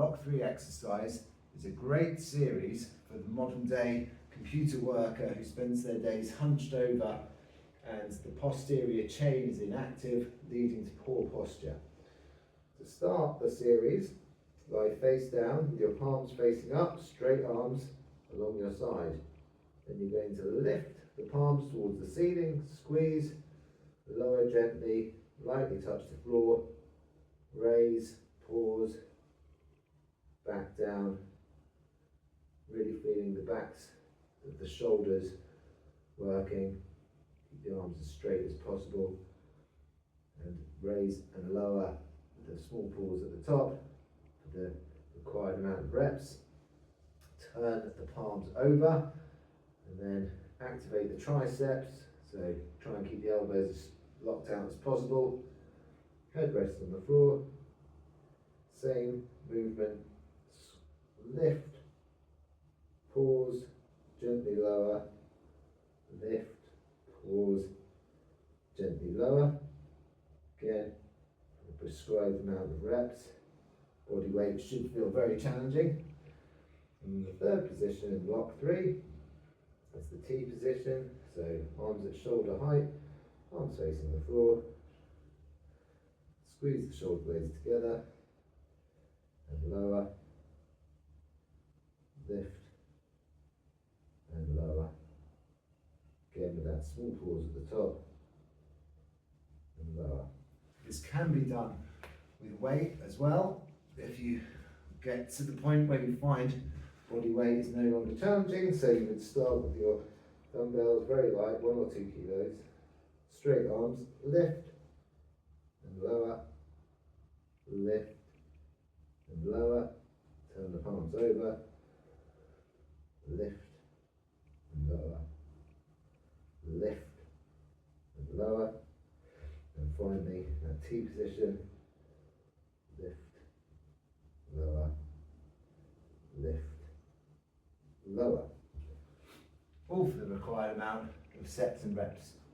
block 3 exercise is a great series for the modern day computer worker who spends their days hunched over and the posterior chain is inactive, leading to poor posture. To start the series, lie face down with your palms facing up, straight arms along your side. Then you're going to lift the palms towards the ceiling, squeeze, lower gently, lightly touch the floor, raise, pause, back down, really feeling the backs of the shoulders working. Keep the arms as straight as possible and raise and lower with a small pause at the top for the required amount of reps. Turn the palms over and then activate the triceps, so try and keep the elbows as locked out as possible. Head rests on the floor, same movement, lift, pause, gently lower, lift, pause, gently lower. Again, a prescribed amount of reps. Body weight should feel very challenging. And the third position in block 3, that's the T position, so arms at shoulder height, arms facing the floor. Squeeze the shoulder blades together and lower, lift and lower. Again with that small pause at the top and lower. This can be done with weight as well. If you get to the point where you find body weight is no longer challenging, so you would start with your dumbbells very light, 1 or 2 kilos, straight arms, lift and lower, lift and lower, turn the palms over, lift and lower, lift and lower, and finally that T position, lift, lower, lift, lower. All for the required amount of sets and reps.